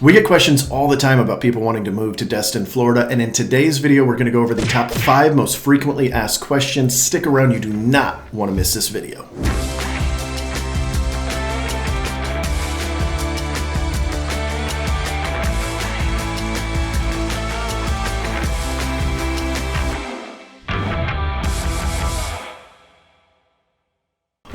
We get questions all the time about people wanting to move to Destin, Florida, and in today's video, we're going to go over the top 5 most frequently asked questions. Stick around, you do not want to miss this video.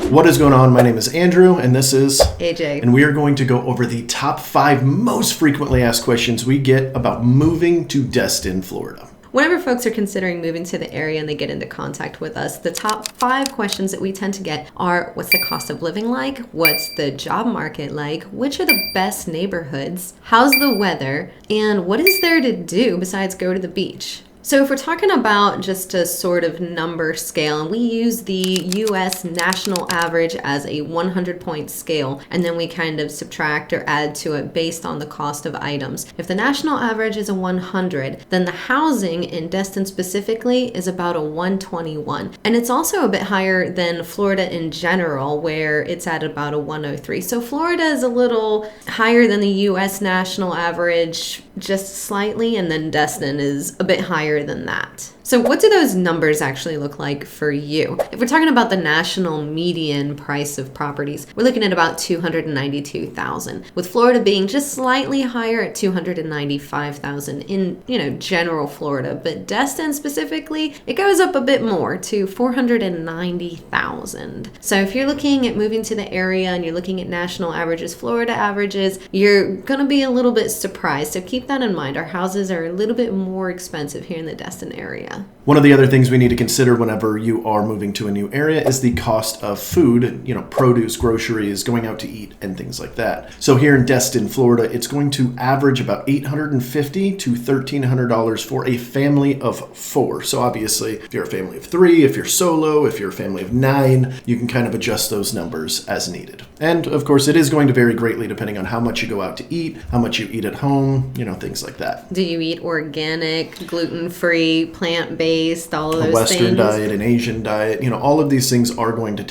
What is going on? My name is Andrew, and this is AJ. And we are going to go over the top 5 most frequently asked questions we get about moving to Destin, Florida. Whenever folks are considering moving to the area and they get into contact with us, the top 5 questions that we tend to get are, what's the cost of living like? What's the job market like? Which are the best neighborhoods? How's the weather? And what is there to do besides go to the beach? So if we're talking about just a sort of number scale, and we use the US national average as a 100-point scale, and then we kind of subtract or add to it based on the cost of items. If the national average is a 100, then the housing in Destin specifically is about a 121. And it's also a bit higher than Florida in general, where it's at about a 103. So Florida is a little higher than the US national average, just slightly, and then Destin is a bit higher than that. So what do those numbers actually look like for you? If we're talking about the national median price of properties, we're looking at about $292,000, with Florida being just slightly higher at $295,000 in, general Florida. But Destin specifically, it goes up a bit more to $490,000. So if you're looking at moving to the area and you're looking at national averages, Florida averages, you're gonna be a little bit surprised. So keep that in mind. Our houses are a little bit more expensive here in the Destin area. One of the other things we need to consider whenever you are moving to a new area is the cost of food, produce, groceries, going out to eat, and things like that. So here in Destin, Florida, it's going to average about $850 to $1,300 for a family of 4. So obviously, if you're a family of 3, if you're solo, if you're a family of 9, you can kind of adjust those numbers as needed. And of course, it is going to vary greatly depending on how much you go out to eat, how much you eat at home, things like that. Do you eat organic, gluten-free, plant-based, all of those things? A Western diet, an Asian diet, all of these things are going to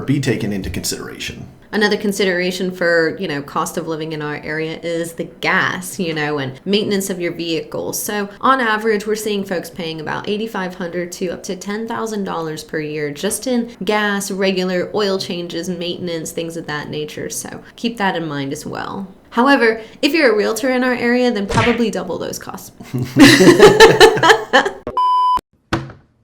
be taken into consideration. Another consideration for, cost of living in our area is the gas, and maintenance of your vehicle. So on average, we're seeing folks paying about $8,500 to up to $10,000 per year just in gas, regular oil changes, maintenance, things of that nature. So keep that in mind as well. However, if you're a realtor in our area, then probably double those costs.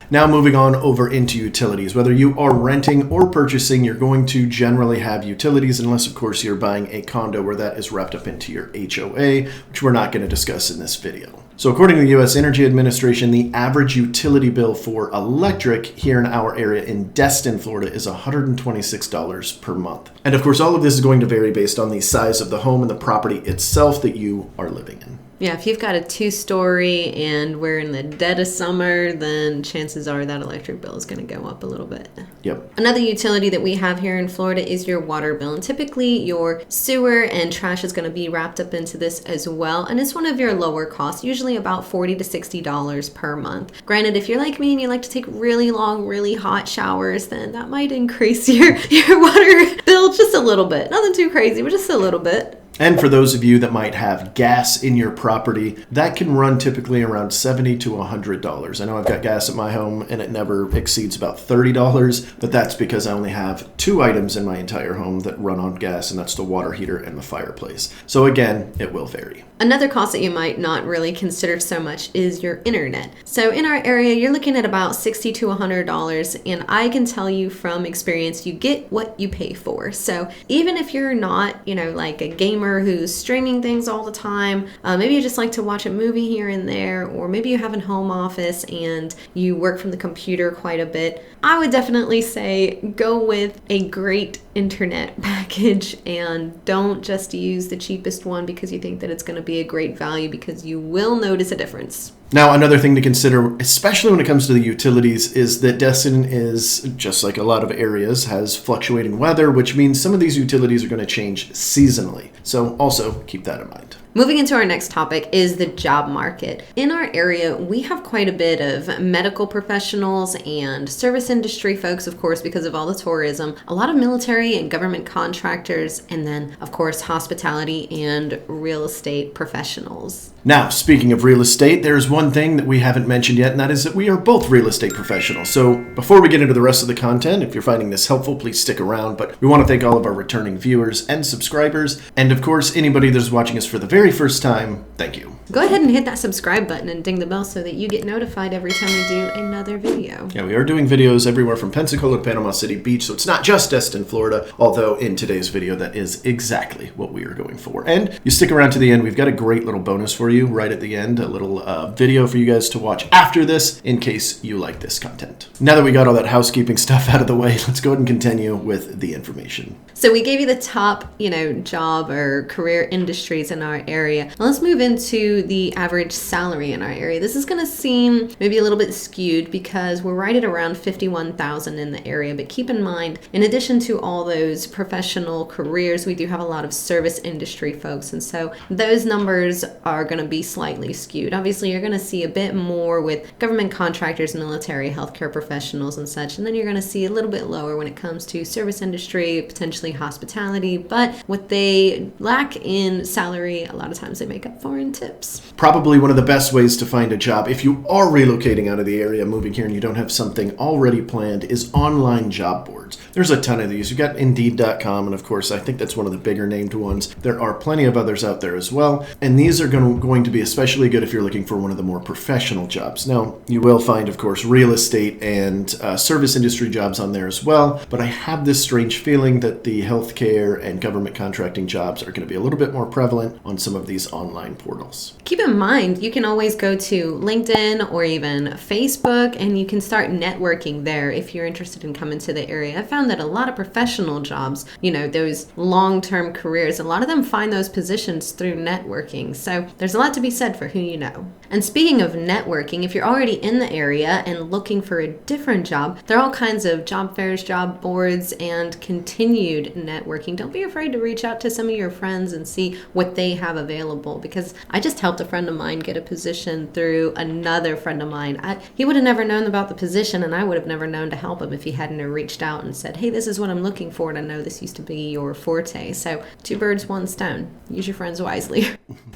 Now moving on over into utilities. Whether you are renting or purchasing, you're going to generally have utilities, unless of course you're buying a condo where that is wrapped up into your HOA, which we're not going to discuss in this video. So according to the U.S. Energy Administration, the average utility bill for electric here in our area in Destin, Florida is $126 per month. And of course, all of this is going to vary based on the size of the home and the property itself that you are living in. Yeah, if you've got a 2-story and we're in the dead of summer, then chances are that electric bill is going to go up a little bit. Yep. Another utility that we have here in Florida is your water bill. And typically your sewer and trash is going to be wrapped up into this as well. And it's one of your lower costs, usually about $40 to $60 per month. Granted, if you're like me and you like to take really long, really hot showers, then that might increase your water bill just a little bit. Nothing too crazy, but just a little bit. And for those of you that might have gas in your property, that can run typically around $70 to $100. I know I've got gas at my home and it never exceeds about $30, but that's because I only have 2 items in my entire home that run on gas, and that's the water heater and the fireplace. So again, it will vary. Another cost that you might not really consider so much is your internet. So in our area, you're looking at about $60 to $100, and I can tell you from experience, you get what you pay for. So even if you're not, like a gamer who's streaming things all the time, maybe you just like to watch a movie here and there, or maybe you have a home office and you work from the computer quite a bit, I would definitely say go with a great internet package and don't just use the cheapest one because you think that it's going to be a great value, because you will notice a difference. Now, another thing to consider, especially when it comes to the utilities, is that Destin is, just like a lot of areas, has fluctuating weather, which means some of these utilities are going to change seasonally. So also keep that in mind. Moving into our next topic is the job market. In our area, we have quite a bit of medical professionals and service industry folks, of course, because of all the tourism, a lot of military and government contractors, and then, of course, hospitality and real estate professionals. Now, speaking of real estate, there's one thing that we haven't mentioned yet, and that is that we are both real estate professionals. So before we get into the rest of the content, if you're finding this helpful, please stick around. But we want to thank all of our returning viewers and subscribers. And of course, anybody that's watching us for the very first time, thank you. Go ahead and hit that subscribe button and ding the bell so that you get notified every time we do another video. Yeah, we are doing videos everywhere from Pensacola to Panama City Beach, so it's not just Destin, Florida, although in today's video, that is exactly what we are going for. And you stick around to the end, we've got a great little bonus for you right at the end, a little video for you guys to watch after this in case you like this content. Now that we got all that housekeeping stuff out of the way, let's go ahead and continue with the information. So we gave you the top, job or career industries in our area. Now let's move into the average salary in our area. This is going to seem maybe a little bit skewed because we're right at around $51,000 in the area. But keep in mind, in addition to all those professional careers, we do have a lot of service industry folks. And so those numbers are going to be slightly skewed. Obviously, you're going to see a bit more with government contractors, military, healthcare professionals and such. And then you're going to see a little bit lower when it comes to service industry, potentially hospitality. But what they lack in salary, a lot of times they make up for in tips. Probably one of the best ways to find a job if you are relocating out of the area, moving here, and you don't have something already planned is online job boards. There's a ton of these. You've got Indeed.com, and of course, I think that's one of the bigger named ones. There are plenty of others out there as well, and these are going to be especially good if you're looking for one of the more professional jobs. Now, you will find, of course, real estate and service industry jobs on there as well, but I have this strange feeling that the healthcare and government contracting jobs are going to be a little bit more prevalent on some of these online portals. Keep in mind, you can always go to LinkedIn or even Facebook, and you can start networking there if you're interested in coming to the area. I found that a lot of professional jobs, those long-term careers, a lot of them find those positions through networking. So there's a lot to be said for who you know. And speaking of networking, if you're already in the area and looking for a different job, there are all kinds of job fairs, job boards, and continued networking. Don't be afraid to reach out to some of your friends and see what they have available, because I just helped a friend of mine get a position through another friend of mine. He would have never known about the position, and I would have never known to help him if he hadn't reached out and said, hey, this is what I'm looking for, and I know this used to be your forte. So 2 birds, 1 stone. Use your friends wisely.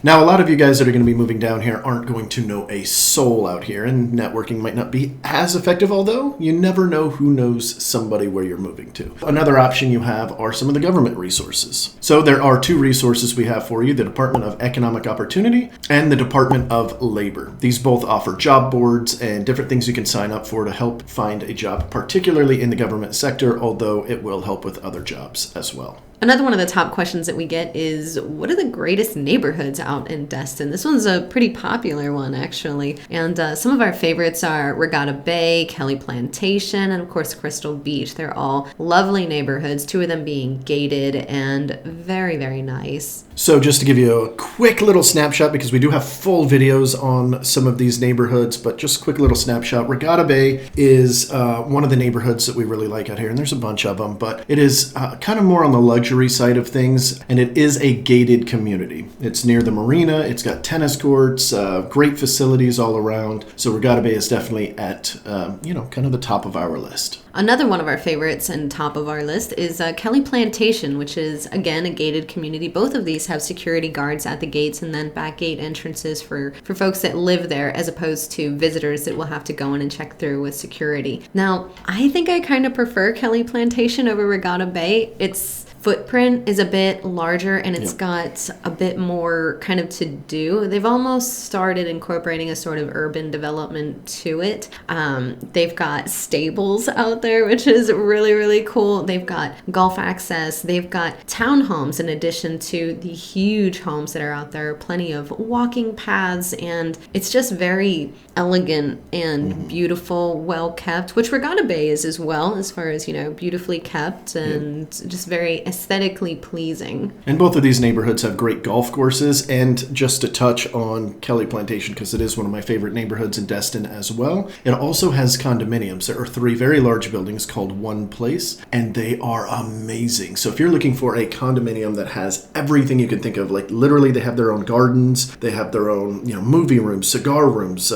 Now, a lot of you guys that are going to be moving down here aren't going to know a soul out here, and networking might not be as effective, although you never know who knows somebody where you're moving to. Another option you have are some of the government resources. So there are 2 resources we have for you, the Department of Economic Opportunity and the Department of Labor. These both offer job boards and different things you can sign up for to help find a job, particularly in the government sector, although it will help with other jobs as well. Another one of the top questions that we get is, what are the greatest neighborhoods out in Destin? This one's a pretty popular one, actually. And some of our favorites are Regatta Bay, Kelly Plantation, and of course Crystal Beach. They're all lovely neighborhoods, 2 of them being gated and very, very nice. So just to give you a quick little snapshot, because we do have full videos on some of these neighborhoods, but just a quick little snapshot. Regatta Bay is one of the neighborhoods that we really like out here, and there's a bunch of them, but it is kind of more on the luxury side of things, and it is a gated community. It's near the marina, it's got tennis courts, great facilities all around, so Regatta Bay is definitely at, kind of the top of our list. Another one of our favorites and top of our list is Kelly Plantation, which is, again, a gated community. Both of these have security guards at the gates and then back gate entrances for folks that live there, as opposed to visitors that will have to go in and check through with security. Now, I think I kind of prefer Kelly Plantation over Regatta Bay. Its footprint is a bit larger, and it's got a bit more kind of to do. They've almost started incorporating a sort of urban development to it. They've got stables out there, which is really, really cool. They've got golf access. They've got townhomes in addition to the huge homes that are out there. Plenty of walking paths, and it's just very elegant and beautiful, well kept, which Regatta Bay is as well, as far as, beautifully kept and just very aesthetically pleasing. And both of these neighborhoods have great golf courses. And just to touch on Kelly Plantation, because it is one of my favorite neighborhoods in Destin as well, it also has condominiums. There are 3 very large buildings called One Place, and they are amazing. So if you're looking for a condominium that has everything you can think of, like literally they have their own gardens, they have their own, movie rooms, cigar rooms,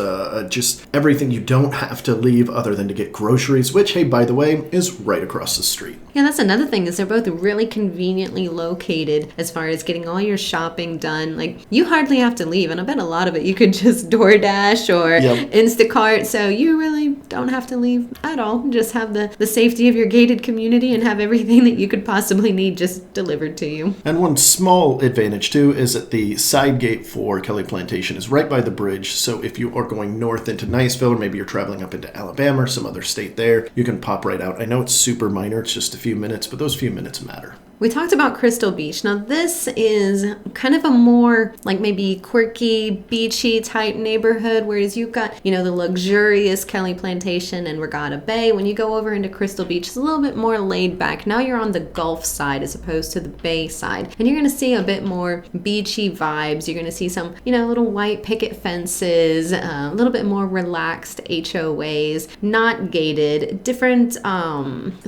just everything. You don't have to leave other than to get groceries, which, hey, by the way, is right across the street. Yeah, that's another thing, is they're both really conveniently located as far as getting all your shopping done. Like, you hardly have to leave, and I bet a lot of it you could just DoorDash or Instacart, so you really don't have to leave at all. Just have the safety of your gated community and have everything that you could possibly need just delivered to you. And one small advantage, too, is that the side gate for Kelly Plantation is right by the bridge, so if you are going north into Niceville, or maybe you're traveling up into Alabama or some other state there, you can pop right out. I know it's super minor, it's just a few minutes, but those few minutes matter. We talked about Crystal Beach. Now, this is kind of a more like maybe quirky, beachy type neighborhood, whereas you've got, the luxurious Kelly Plantation and Regatta Bay. When you go over into Crystal Beach, it's a little bit more laid back. Now you're on the Gulf side as opposed to the Bay side. And you're going to see a bit more beachy vibes. You're going to see some, little white picket fences, a little bit more relaxed HOAs, not gated, different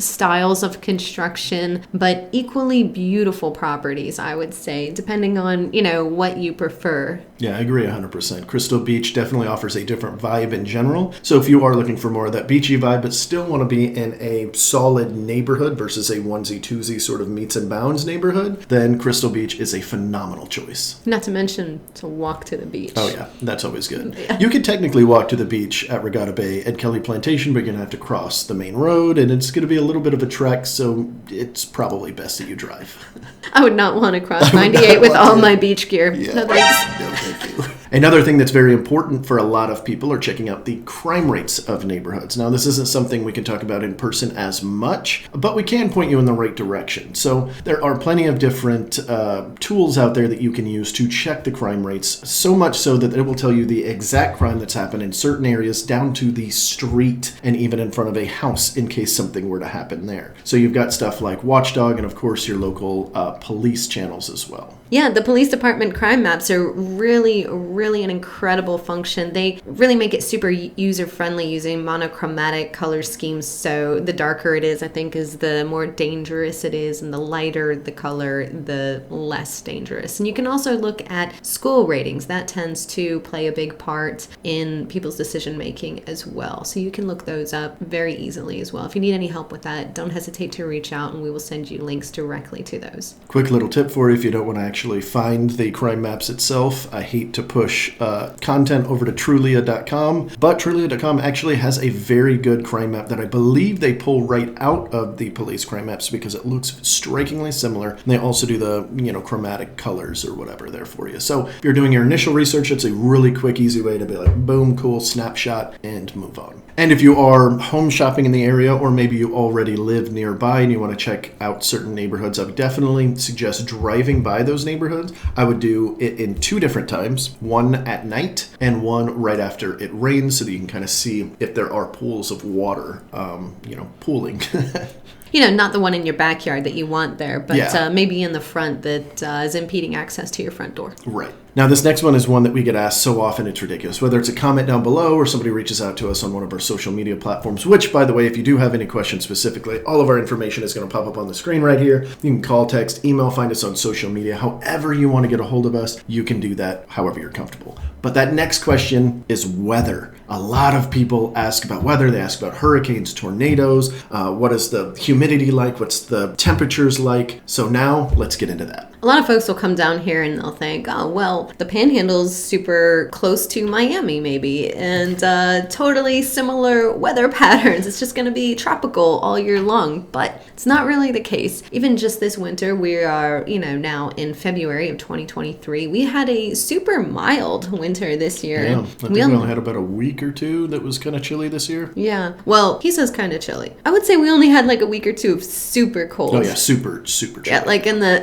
styles of construction, but equally beautiful properties, I would say, depending on, what you prefer. Yeah, I agree 100%. Crystal Beach definitely offers a different vibe in general. So if you are looking for more of that beachy vibe, but still want to be in a solid neighborhood versus a onesie-twosie sort of meets and bounds neighborhood, then Crystal Beach is a phenomenal choice. Not to mention to walk to the beach. Oh yeah, that's always good. Yeah. You could technically walk to the beach at Regatta Bay at Kelly Plantation, but you're going to have to cross the main road, and it's going to be a little bit of a trek, so it's probably best that you drive. I would not want to cross 98 with all my beach gear. Yeah. No thanks. No, thank you. Another thing that's very important for a lot of people are checking out the crime rates of neighborhoods. Now, this isn't something we can talk about in person as much, but we can point you in the right direction. So there are plenty of different tools out there that you can use to check the crime rates, so much so that it will tell you the exact crime that's happened in certain areas down to the street and even in front of a house in case something were to happen there. So you've got stuff like Watchdog and, of course, your local police channels as well. Yeah, the police department crime maps are really an incredible function. They really make it super user-friendly using monochromatic color schemes. So the darker it is, I think, is the more dangerous it is, and the lighter the color, the less dangerous. And you can also look at school ratings. That tends to play a big part in people's decision-making as well. So you can look those up very easily as well. If you need any help with that, don't hesitate to reach out, and we will send you links directly to those. Quick little tip for you if you don't want to actually find the crime maps itself. I hate to push content over to Trulia.com, but Trulia.com actually has a very good crime map that I believe they pull right out of the police crime maps because it looks strikingly similar. And they also do the, chromatic colors or whatever there for you. So if you're doing your initial research, it's a really quick, easy way to be like, boom, cool, snapshot, and move on. And if you are home shopping in the area, or maybe you already live nearby and you want to check out certain neighborhoods, I would definitely suggest driving by those neighborhoods. I would do it in 2 different times, one at night and one right after it rains, so that you can kind of see if there are pools of water, pooling. Not the one in your backyard that you want there, but maybe in the front that is impeding access to your front door. Right. Now, this next one is one that we get asked so often, it's ridiculous. Whether it's a comment down below or somebody reaches out to us on one of our social media platforms, which, by the way, if you do have any questions specifically, all of our information is going to pop up on the screen right here. You can call, text, email, find us on social media. However you want to get a hold of us, you can do that however you're comfortable. But that next question is weather. A lot of people ask about weather. They ask about hurricanes, tornadoes. What is the humidity like? What's the temperatures like? So now let's get into that. A lot of folks will come down here and they'll think, oh, well, the Panhandle's super close to Miami maybe, and totally similar weather patterns. It's just going to be tropical all year long, but it's not really the case. Even just this winter, we are, now in February of 2023, we had a super mild winter this year. Yeah, I think we only had about a week or two that was kind of chilly this year. Yeah, well, he says kind of chilly. I would say we only had like a week or two of super cold. Oh yeah, super chilly. Yeah, like in the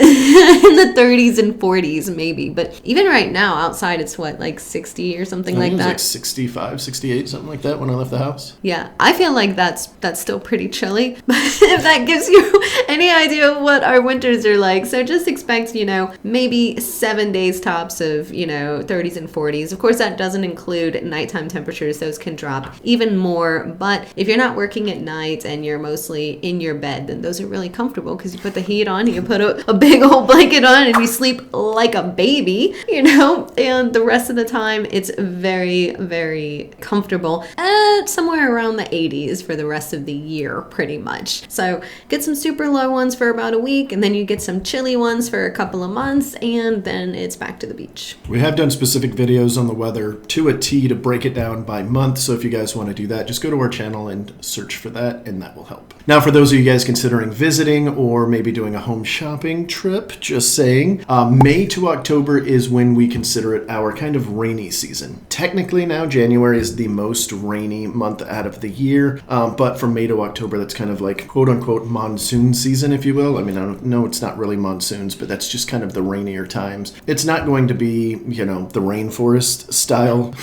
in the 30s and 40s maybe. But even right now outside it's what, like 60 or something like that? Like 65, 68, something like that when I left the house. Yeah, I feel like that's still pretty chilly. But if that gives you any idea of what our winters are like, so just expect, maybe 7 days tops of, 30s and 40s. Of course, that doesn't include nighttime temperatures. Those can drop even more. But if you're not working at night and you're mostly in your bed, then those are really comfortable because you put the heat on, you put a big old blanket on, and you sleep like a baby, and the rest of the time it's very, very comfortable at somewhere around the 80s for the rest of the year, pretty much. So get some super low ones for about a week, and then you get some chilly ones for a couple of months, and then it's back to the beach. We have done specific videos on the weather to a T to break it down by month, so if you guys want to do that, just go to our channel and search for that, and that will help. Now, for those of you guys considering visiting or maybe doing a home shopping trip, just saying, May to October is when we consider it our kind of rainy season. Technically now, January is the most rainy month out of the year, but from May to October, that's kind of like quote-unquote monsoon season, if you will. I mean, I don't know, it's not really monsoons, but that's just kind of the rainier times. It's not going to be, the rainforest style,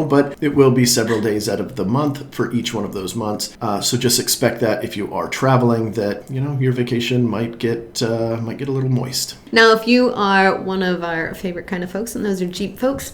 but it will be several days out of the month for each one of those months. So just expect that if you are traveling, that, your vacation might get a little moist. Now, if you are one of our favorite kind of folks, and those are Jeep folks,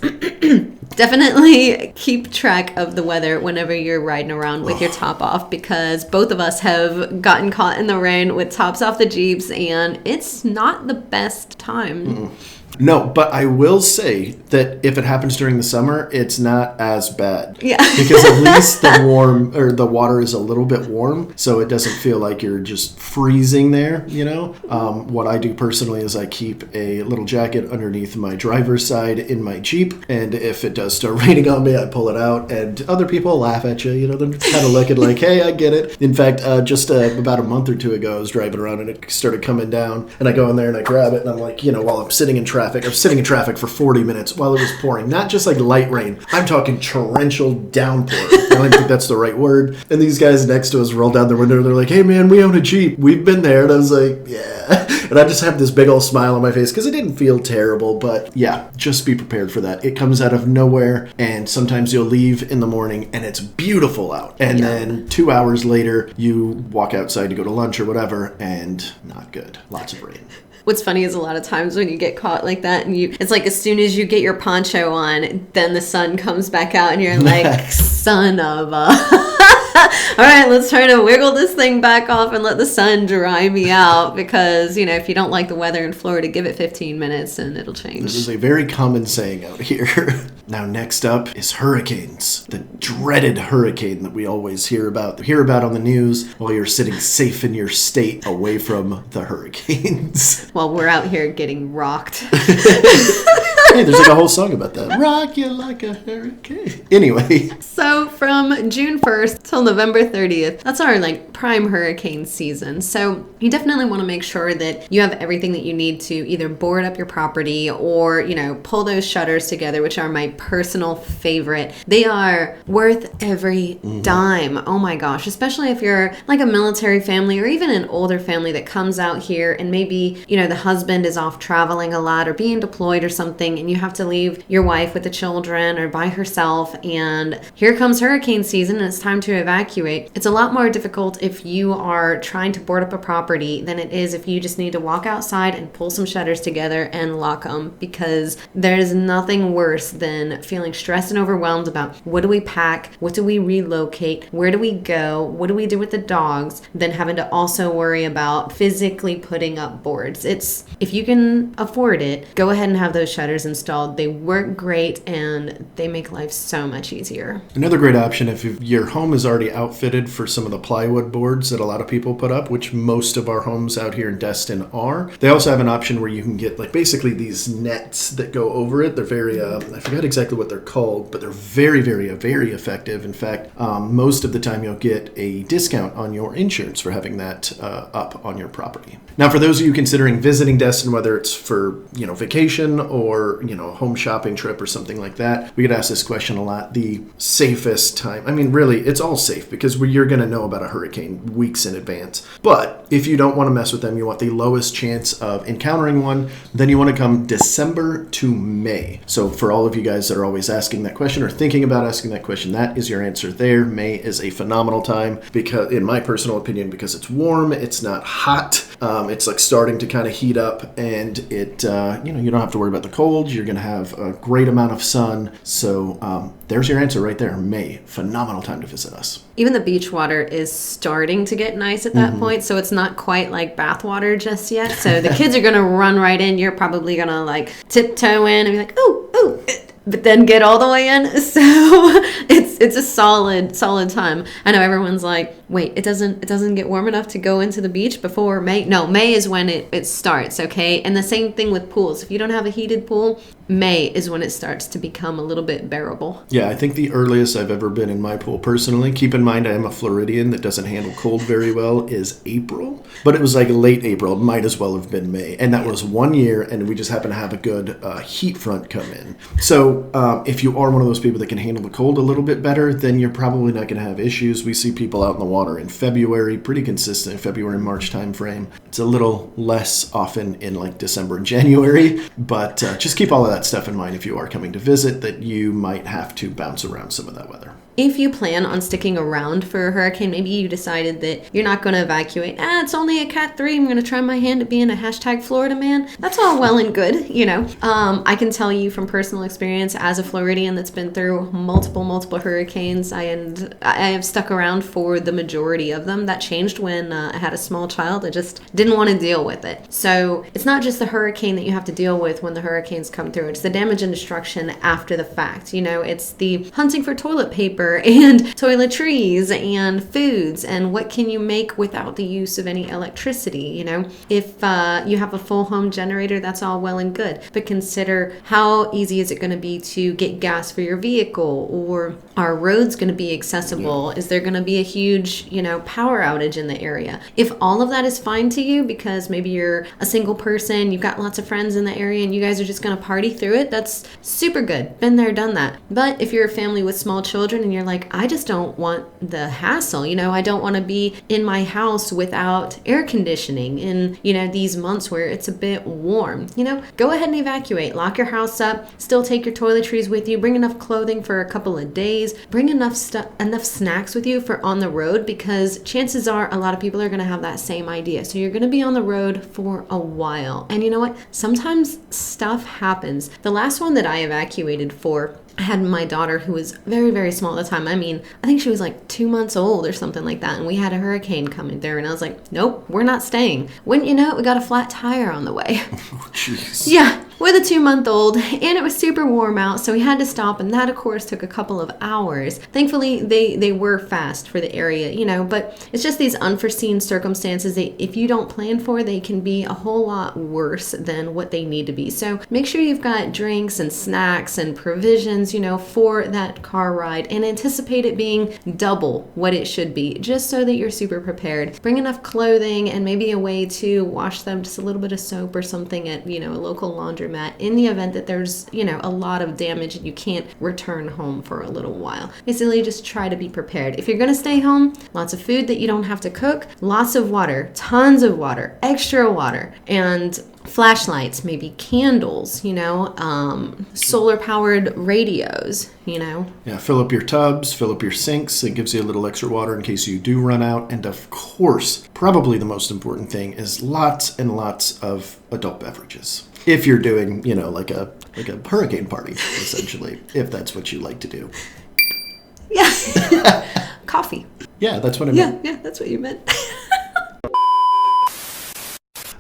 definitely keep track of the weather whenever you're riding around with your top off, because both of us have gotten caught in the rain with tops off the Jeeps, and it's not the best time. Mm-mm. No, but I will say that if it happens during the summer, it's not as bad. Yeah. Because at least the water is a little bit warm, so it doesn't feel like you're just freezing there, What I do personally is I keep a little jacket underneath my driver's side in my Jeep, and if it does start raining on me, I pull it out, and other people laugh at you, they're kind of looking like, hey, I get it. In fact, just about a month or two ago, I was driving around and it started coming down, and I go in there and I grab it, and I'm like, while I'm sitting in traffic, I was sitting in traffic for 40 minutes while it was pouring. Not just like light rain. I'm talking torrential downpour. I don't think that's the right word. And these guys next to us rolled down their window. They're like, hey, man, we own a Jeep. We've been there. And I was like, yeah. And I just have this big old smile on my face because it didn't feel terrible. But yeah, just be prepared for that. It comes out of nowhere. And sometimes you'll leave in the morning and it's beautiful out. And then 2 hours later, you walk outside to go to lunch or whatever, and not good. Lots of rain. What's funny is a lot of times when you get caught like that, and it's like as soon as you get your poncho on, then the sun comes back out and you're like, son of a... All right, let's try to wiggle this thing back off and let the sun dry me out, because, if you don't like the weather in Florida, give it 15 minutes and it'll change. This is a very common saying out here. Now, next up is hurricanes. The dreaded hurricane that we always hear about on the news while you're sitting safe in your state away from the hurricanes. While we're out here getting rocked. Hey, there's like a whole song about that. Rock you like a hurricane. Anyway. So from June 1st till November 30th, that's our prime hurricane season. So you definitely want to make sure that you have everything that you need to either board up your property or, pull those shutters together, which are my personal favorite. They are worth every dime. Oh my gosh. Especially if you're like a military family or even an older family that comes out here and maybe, the husband is off traveling a lot or being deployed or something, and you have to leave your wife with the children or by herself, and here comes hurricane season and it's time to evacuate. It's a lot more difficult if you are trying to board up a property than it is if you just need to walk outside and pull some shutters together and lock them, because there's nothing worse than feeling stressed and overwhelmed about what do we pack, what do we relocate, where do we go, what do we do with the dogs, than having to also worry about physically putting up boards. If you can afford it, go ahead and have those shutters installed. They work great and they make life so much easier. Another great option, if your home is already outfitted for some of the plywood boards that a lot of people put up, which most of our homes out here in Destin are, they also have an option where you can get basically these nets that go over it. They're very, I forgot exactly what they're called, but they're very, very, very effective. In fact, most of the time you'll get a discount on your insurance for having that up on your property. Now, for those of you considering visiting Destin, whether it's for vacation or for, a home shopping trip or something like that, we get asked this question a lot. The safest time. I mean, really, it's all safe because you're going to know about a hurricane weeks in advance. But if you don't want to mess with them, you want the lowest chance of encountering one, then you want to come December to May. So for all of you guys that are always asking that question or thinking about asking that question, that is your answer there. May is a phenomenal time because, in my personal opinion, because it's warm, it's not hot. It's like starting to kind of heat up, and it, you don't have to worry about the cold. You're going to have a great amount of sun. So there's your answer right there. May, phenomenal time to visit us. Even the beach water is starting to get nice at that point, so it's not quite like bath water just yet. So the kids are going to run right in. You're probably going to like tiptoe in and be like, ooh, but then get all the way in. So it's a solid time. I know everyone's like, wait, it doesn't get warm enough to go into the beach before May? No, May is when it starts, okay? And the same thing with pools. If you don't have a heated pool, May is when it starts to become a little bit bearable. Yeah, I think the earliest I've ever been in my pool personally, keep in mind I am a Floridian that doesn't handle cold very well, is April. But it was like late April. It might as well have been May. And that was 1 year, and we just happened to have a good heat front come in. So if you are one of those people that can handle the cold a little bit better, then you're probably not going to have issues. We see people out in the water in February, pretty consistent, February, March time frame. It's a little less often in like December and January, but just keep all of that stuff in mind if you are coming to visit, that you might have to bounce around some of that weather. If you plan on sticking around for a hurricane, maybe you decided that you're not going to evacuate. It's only a Cat 3. I'm going to try my hand at being a hashtag Florida man. That's all well and good, I can tell you from personal experience as a Floridian that's been through multiple hurricanes, I have stuck around for the majority of them. That changed when I had a small child. I just didn't want to deal with it. So it's not just the hurricane that you have to deal with when the hurricanes come through. It's the damage and destruction after the fact. It's the hunting for toilet paper and toiletries and foods, and what can you make without the use of any electricity. If you have a full home generator, that's all well and good, but consider how easy is it going to be to get gas for your vehicle, or are roads going to be accessible? Is there going to be a huge power outage in the area? If all of that is fine to you because maybe you're a single person, you've got lots of friends in the area, and you guys are just going to party through it, that's super good. Been there, done that. But if you're a family with small children and you're like, I just don't want the hassle, I don't want to be in my house without air conditioning in, these months where it's a bit warm, go ahead and evacuate, lock your house up, still take your toiletries with you, bring enough clothing for a couple of days, bring enough snacks with you for on the road, because chances are a lot of people are going to have that same idea. So you're going to be on the road for a while. And you know what? Sometimes stuff happens. The last one that I evacuated for, I had my daughter who was very, very small at the time. I think she was like 2 months old or something like that. And we had a hurricane coming there. And I was like, nope, we're not staying. Wouldn't you know it, we got a flat tire on the way. Oh, jeez. Yeah, with a 2-month-old. And it was super warm out. So we had to stop. And that, of course, took a couple of hours. Thankfully, they were fast for the area, But it's just these unforeseen circumstances that if you don't plan for, they can be a whole lot worse than what they need to be. So make sure you've got drinks and snacks and provisions, for that car ride, and anticipate it being double what it should be, just so that you're super prepared. Bring enough clothing and maybe a way to wash them, just a little bit of soap or something at, a local laundromat in the event that there's, a lot of damage and you can't return home for a little while. Basically, just try to be prepared. If you're going to stay home, lots of food that you don't have to cook, lots of water, tons of water, extra water, and flashlights, maybe candles, solar powered radios, Yeah, fill up your tubs, fill up your sinks. It gives you a little extra water in case you do run out. And of course, probably the most important thing is lots and lots of adult beverages. If you're doing, like a hurricane party, essentially, if that's what you like to do. Yeah. Coffee. Yeah, that's what I meant. Yeah, that's what you meant.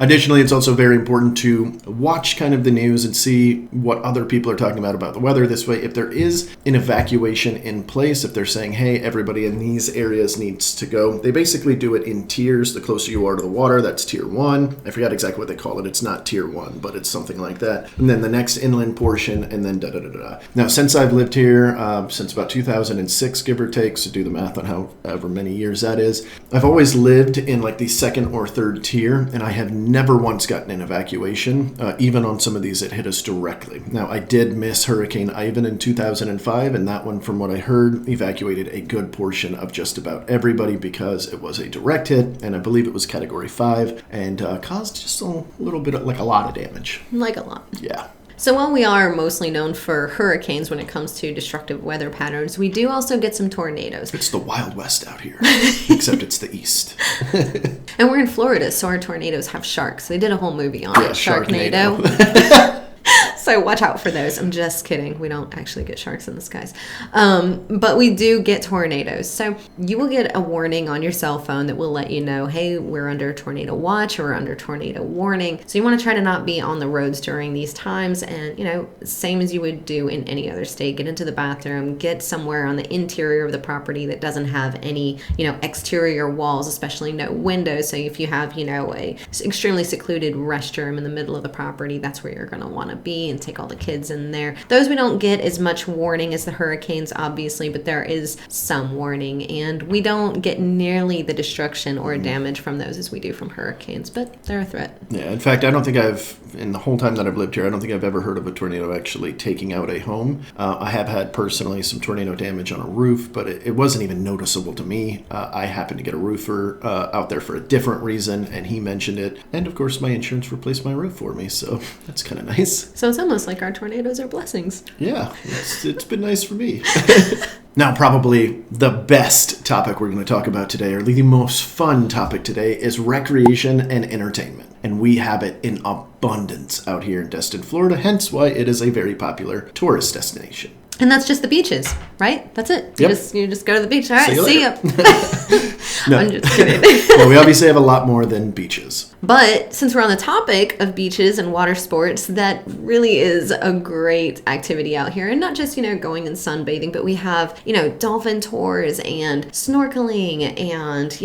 Additionally, it's also very important to watch kind of the news and see what other people are talking about the weather. This way, if there is an evacuation in place, if they're saying, hey, everybody in these areas needs to go, they basically do it in tiers. The closer you are to the water, that's tier 1. I forgot exactly what they call it. It's not tier 1, but it's something like that. And then the next inland portion, and then da-da-da-da. Now, since I've lived here, since about 2006, give or take, so do the math on however many years that is, I've always lived in like the second or third tier, and I have never once gotten an evacuation. Even on some of these, it hit us directly. Now, I did miss Hurricane Ivan in 2005, and that one, from what I heard, evacuated a good portion of just about everybody because it was a direct hit, and I believe it was Category 5, and caused just a little bit of, like a lot of damage. Like a lot. Yeah. So while we are mostly known for hurricanes when it comes to destructive weather patterns, we do also get some tornadoes. It's the Wild West out here, except it's the East. And we're in Florida, so our tornadoes have sharks. They did a whole movie on it, Sharknado. So watch out for those. I'm just kidding. We don't actually get sharks in the skies. But we do get tornadoes. So you will get a warning on your cell phone that will let you know, hey, we're under tornado watch or we're under tornado warning. So you want to try to not be on the roads during these times. And, same as you would do in any other state, get into the bathroom, get somewhere on the interior of the property that doesn't have any, exterior walls, especially no windows. So if you have, a extremely secluded restroom in the middle of the property, that's where you're going to want to be, and take all the kids in there. Those we don't get as much warning as the hurricanes, obviously, but there is some warning, and we don't get nearly the destruction or damage from those as we do from hurricanes, but they're a threat. Yeah, in fact, I don't think in the whole time that I've lived here, I don't think I've ever heard of a tornado actually taking out a home. I have had personally some tornado damage on a roof, but it wasn't even noticeable to me. I happened to get a roofer out there for a different reason, and he mentioned it, and of course my insurance replaced my roof for me, so that's kind of nice. So it's almost like our tornadoes are blessings. Yeah, it's been nice for me. Now, probably the best topic we're going to talk about today, or the most fun topic today, is recreation and entertainment. And we have it in abundance out here in Destin, Florida, hence why it is a very popular tourist destination. And that's just the beaches, right? That's it. Yep. You just go to the beach. All right, see ya. No. I'm just kidding. Well, we obviously have a lot more than beaches. But since we're on the topic of beaches and water sports, that really is a great activity out here. And not just, going and sunbathing, but we have, dolphin tours and snorkeling and,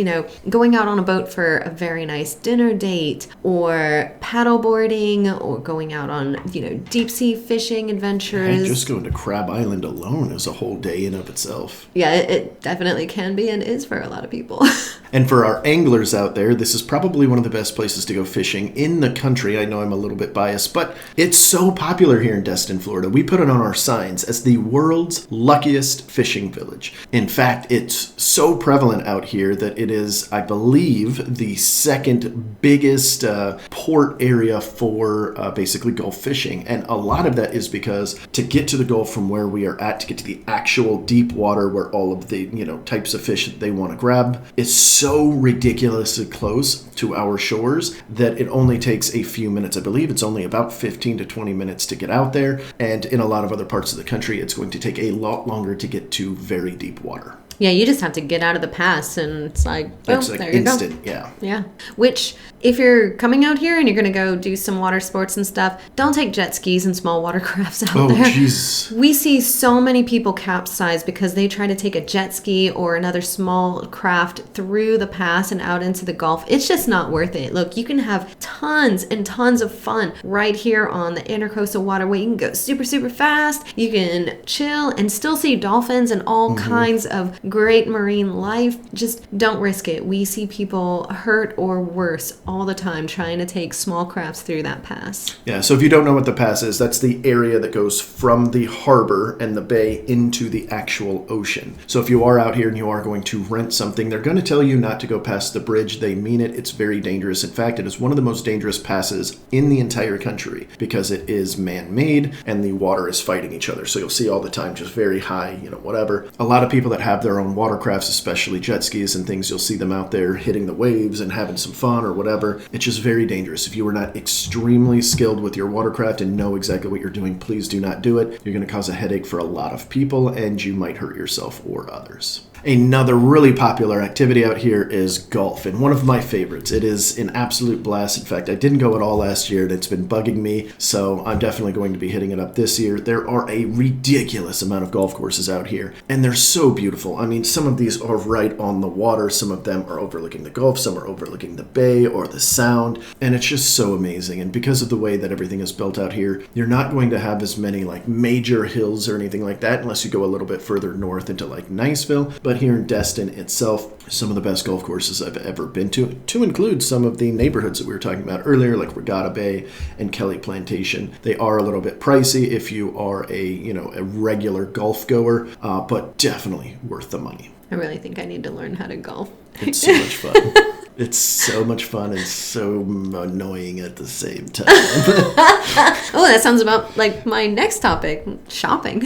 going out on a boat for a very nice dinner date, or paddleboarding, or going out on, deep sea fishing adventures. And just going to Crab Island alone is a whole day in of itself. Yeah, it definitely can be and is for a lot of people. And for our anglers out there, this is probably one of the best places to go fishing in the country. I know I'm a little bit biased, but it's so popular here in Destin, Florida. We put it on our signs as the world's luckiest fishing village. In fact, it's so prevalent out here that it is, I believe, the second biggest port area for basically Gulf fishing. And a lot of that is because to get to the Gulf from where we are at, to get to the actual deep water where all of the, types of fish that they want to grab, is so ridiculously close to our shores that it only takes a few minutes. I believe it's only about 15 to 20 minutes to get out there. And in a lot of other parts of the country, it's going to take a lot longer to get to very deep water. Yeah, you just have to get out of the pass, and it's like, boom, it's like there you instant, go. Yeah. Yeah. Which, if you're coming out here and you're going to go do some water sports and stuff, don't take jet skis and small watercrafts out there. Oh, jeez. We see so many people capsize because they try to take a jet ski or another small craft through the pass and out into the Gulf. It's just not worth it. Look, you can have tons and tons of fun right here on the Intercoastal Waterway. You can go super, super fast. You can chill and still see dolphins and all kinds of great marine life. Just don't risk it. We see people hurt or worse all the time trying to take small crafts through that pass. Yeah, so if you don't know what the pass is, that's the area that goes from the harbor and the bay into the actual ocean. So if you are out here and you are going to rent something, they're going to tell you not to go past the bridge. They mean it. It's very dangerous. In fact, it is one of the most dangerous passes in the entire country because it is man-made and the water is fighting each other. So you'll see all the time just very high, whatever. A lot of people that have their own watercrafts, especially jet skis and things, you'll see them out there hitting the waves and having some fun or whatever. It's just very dangerous. If you are not extremely skilled with your watercraft and know exactly what you're doing, please do not do it. You're going to cause a headache for a lot of people and you might hurt yourself or others. Another really popular activity out here is golf, and one of my favorites. It is an absolute blast. In fact, I didn't go at all last year, and it's been bugging me, so I'm definitely going to be hitting it up this year. There are a ridiculous amount of golf courses out here, and they're so beautiful. I mean, some of these are right on the water. Some of them are overlooking the Gulf. Some are overlooking the bay or the Sound, and it's just so amazing. And because of the way that everything is built out here, you're not going to have as many like major hills or anything like that unless you go a little bit further north into like Niceville, but But here in Destin itself, some of the best golf courses I've ever been to include some of the neighborhoods that we were talking about earlier, like Regatta Bay and Kelly Plantation. They are a little bit pricey if you are a regular golf goer, but definitely worth the money. I really think I need to learn how to golf. It's so much fun. It's so much fun and so annoying at the same time. Oh, that sounds about like my next topic, shopping.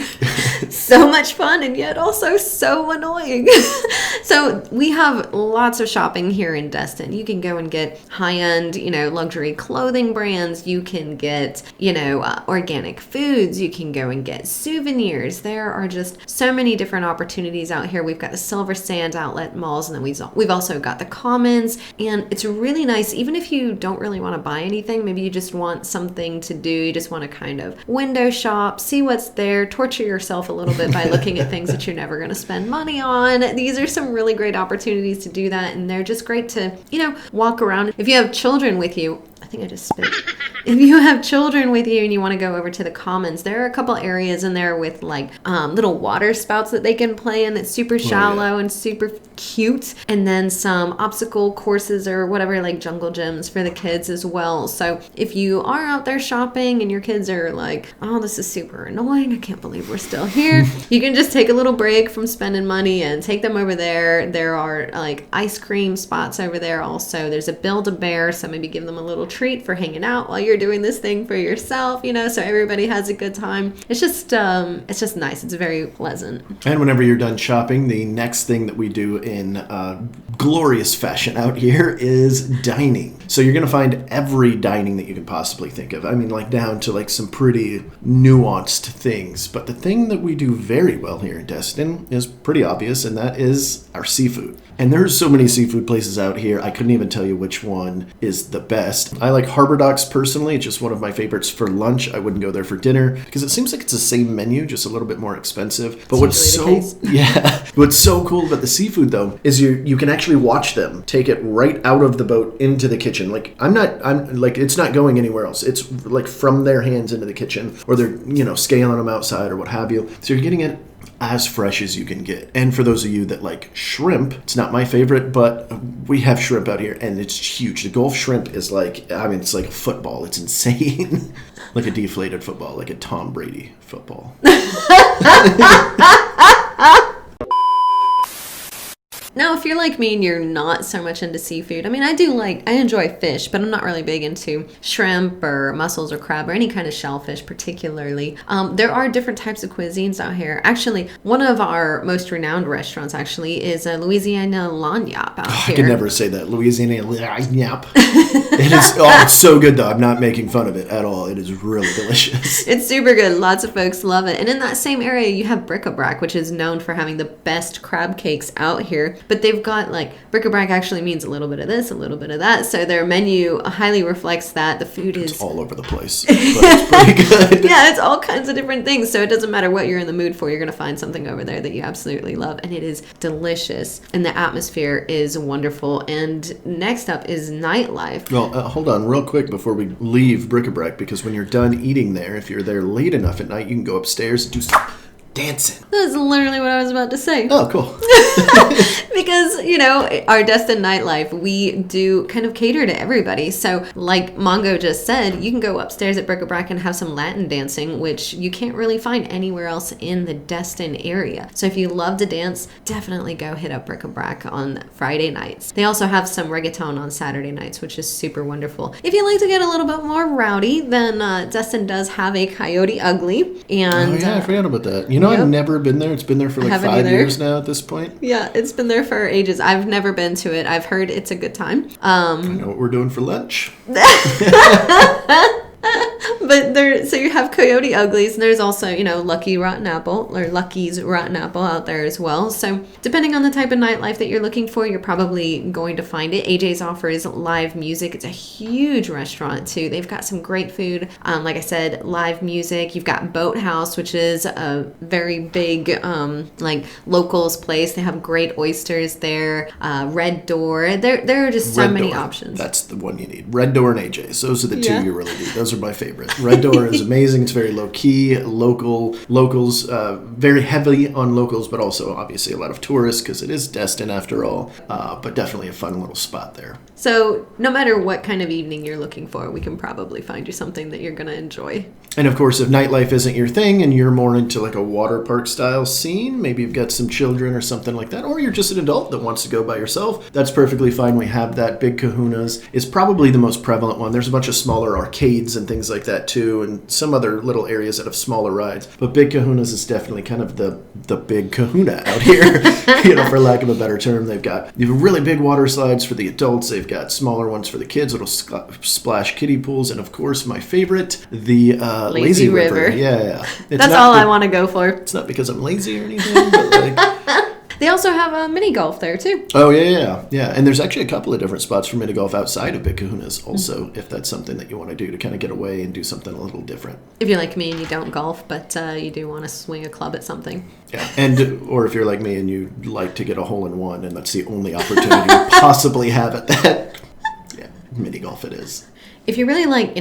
So much fun and yet also so annoying. So we have lots of shopping here in Destin. You can go and get high-end, luxury clothing brands. You can get, organic foods. You can go and get souvenirs. There are just so many different opportunities out here. We've got the Silver Sand outlet malls, and then we've also got the Commons. And it's really nice, even if you don't really want to buy anything, maybe you just want something to do, you just want to kind of window shop, see what's there, torture yourself a little bit by looking at things that you're never going to spend money on. These are some really great opportunities to do that, and they're just great to, walk around. If you have children with you, I think I just spit. If you have children with you and you want to go over to the Commons, there are a couple areas in there with like little water spouts that they can play in that's super shallow and super cute. And then some obstacle courses or whatever, like jungle gyms for the kids as well. So if you are out there shopping and your kids are like, oh, this is super annoying, I can't believe we're still here, you can just take a little break from spending money and take them over there. There are like ice cream spots over there also. There's a Build-A-Bear, so maybe give them a little treat for hanging out while you're doing this thing for yourself, so everybody has a good time. It's just nice. It's very pleasant. And whenever you're done shopping, the next thing that we do in glorious fashion out here is dining. So you're going to find every dining that you can possibly think of. I mean, like down to like some pretty nuanced things. But the thing that we do very well here in Destin is pretty obvious, and that is our seafood. And there's so many seafood places out here, I couldn't even tell you which one is the best. I like Harbor Docks personally. It's just one of my favorites for lunch. I wouldn't go there for dinner because it seems like it's the same menu, just a little bit more expensive. But what's so cool about the seafood though is you can actually watch them take it right out of the boat into the kitchen. Like I'm like it's not going anywhere else. It's like from their hands into the kitchen, or they're scaling them outside or what have you. So you're getting it as fresh as you can get. And for those of you that like shrimp, it's not my favorite, but we have shrimp out here and it's huge. The Gulf shrimp is it's like a football. It's insane. Like a deflated football, like a Tom Brady football. Now, if you're like me and you're not so much into seafood, I enjoy fish, but I'm not really big into shrimp or mussels or crab or any kind of shellfish particularly. There are different types of cuisines out here. Actually, one of our most renowned restaurants is a Louisiana lagniappe out here. I can never say that. Louisiana lagniappe. It's so good though. I'm not making fun of it at all. It is really delicious. It's super good. Lots of folks love it. And in that same area, you have Bric-a-Brac, which is known for having the best crab cakes out here. But they've got bric-a-brac actually means a little bit of this, a little bit of that. So their menu highly reflects that. The food is all over the place, but it's pretty good. Yeah, it's all kinds of different things. So it doesn't matter what you're in the mood for. You're going to find something over there that you absolutely love. And it is delicious. And the atmosphere is wonderful. And next up is nightlife. Well, hold on real quick before we leave Bric-a-Brac, because when you're done eating there, if you're there late enough at night, you can go upstairs and do some dancing. That's literally what I was about to say. Oh, cool. Because, our Destin nightlife, we do kind of cater to everybody. So like Mongo just said, you can go upstairs at Bric-a-Brac and have some Latin dancing, which you can't really find anywhere else in the Destin area. So if you love to dance, definitely go hit up Bric-a-Brac on Friday nights. They also have some reggaeton on Saturday nights, which is super wonderful. If you like to get a little bit more rowdy, then Destin does have a Coyote Ugly. And I forgot about that. I've never been there. It's been there for 5 years now at this point. Yeah, it's been there for ages. I've never been to it. I've heard it's a good time. I know what we're doing for lunch. But so you have Coyote Uglies, and there's also, Lucky Rotten Apple, or Lucky's Rotten Apple out there as well. So depending on the type of nightlife that you're looking for, you're probably going to find it. AJ's offers live music. It's a huge restaurant too. They've got some great food. Like I said, live music. You've got Boathouse, which is a very big locals place. They have great oysters there. Red Door. There are just so many options. That's the one you need. Red Door and AJ's. Those are the two you really need. Those are my favorites. favorite. Red Door is amazing. It's very low-key, locals, very heavy on locals, but also obviously a lot of tourists because it is Destin after all, but definitely a fun little spot there. So no matter what kind of evening you're looking for, we can probably find you something that you're going to enjoy. And of course, if nightlife isn't your thing and you're more into like a water park style scene, maybe you've got some children or something like that, or you're just an adult that wants to go by yourself, that's perfectly fine. We have that. Big Kahuna's is probably the most prevalent one. There's a bunch of smaller arcades and things like that too, and some other little areas that have smaller rides. But Big Kahuna's is definitely kind of the big kahuna out here, for lack of a better term. They've got really big water slides for the adults. They've got smaller ones for the kids, little splash kiddie pools, and of course, my favorite, the lazy river. Yeah. That's all I want to go for. It's not because I'm lazy or anything, but like... They also have a mini golf there too. Oh, yeah. And there's actually a couple of different spots for mini golf outside of Big Kahuna's also, if that's something that you want to do to kind of get away and do something a little different. If you're like me and you don't golf, but you do want to swing a club at something. Yeah, or if you're like me and you like to get a hole-in-one and that's the only opportunity you possibly have at that, mini golf it is. If you really like,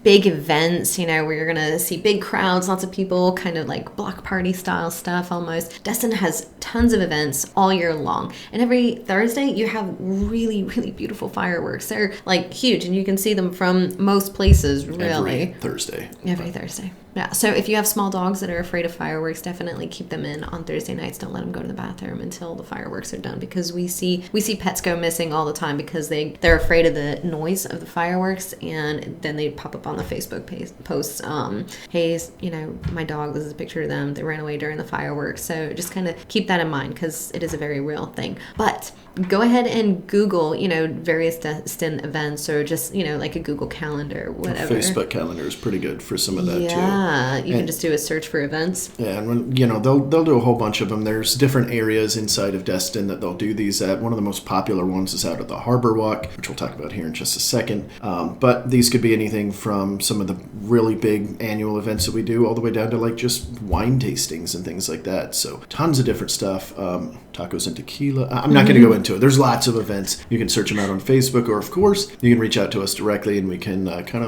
big events, where you're going to see big crowds, lots of people, kind of like block party style stuff almost, Destin has tons of events all year long. And every Thursday, you have really, really beautiful fireworks. They're like huge, and you can see them from most places, really. Every Thursday. Yeah, so if you have small dogs that are afraid of fireworks, definitely keep them in on Thursday nights. Don't let them go to the bathroom until the fireworks are done, because we see pets go missing all the time because they're afraid of the noise of the fireworks, and then they pop up on the Facebook posts. Hey, my dog. This is a picture of them. They ran away during the fireworks. So just kind of keep that in mind because it is a very real thing. But go ahead and Google, various Destin events, or just like a Google Calendar, whatever. Facebook Calendar is pretty good for some of that too. Yeah, you can just do a search for events. Yeah, and they'll do a whole bunch of them. There's different areas inside of Destin that they'll do these at. One of the most popular ones is out at the Harbor Walk, which we'll talk about here in just a second. But these could be anything from some of the really big annual events that we do all the way down to like just wine tastings and things like that. So tons of different stuff. Tacos and tequila. I'm not going to go into it. There's lots of events. You can search them out on Facebook, or of course, you can reach out to us directly and we can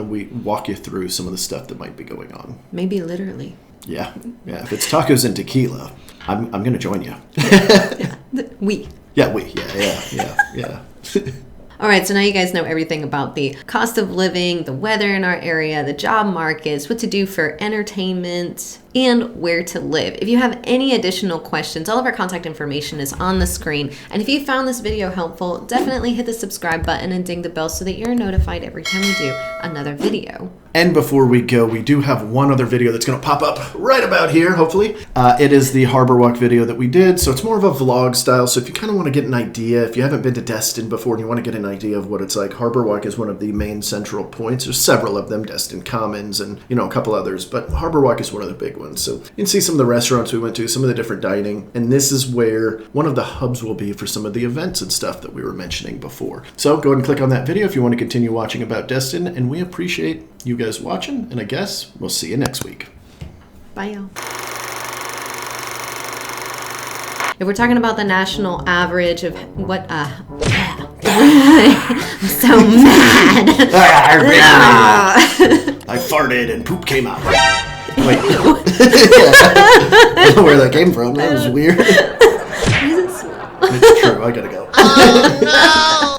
we walk you through some of the stuff that might be going on. Maybe literally. Yeah. If it's tacos and tequila, I'm going to join you. We. Yeah, we. Yeah. All right, so now you guys know everything about the cost of living, the weather in our area, the job markets, what to do for entertainment, and where to live. If you have any additional questions, all of our contact information is on the screen. And if you found this video helpful, definitely hit the subscribe button and ding the bell so that you're notified every time we do another video. And before we go, we do have one other video that's going to pop up right about here, hopefully. It is the Harbor Walk video that we did, so it's more of a vlog style. So if you kind of want to get an idea, if you haven't been to Destin before and you want to get an idea of what it's like, Harbor Walk is one of the main central points. There's several of them, Destin Commons and a couple others, but Harbor Walk is one of the big ones. So you can see some of the restaurants we went to, some of the different dining, and this is where one of the hubs will be for some of the events and stuff that we were mentioning before. So go ahead and click on that video if you want to continue watching about Destin, and we appreciate you guys watching, and I guess we'll see you next week. Bye, y'all. If we're talking about the national average of what, I'm so mad. I farted and poop came out. Wait. I don't know where that came from. That was weird. Why does it smell? It's true. I gotta go. Oh, no.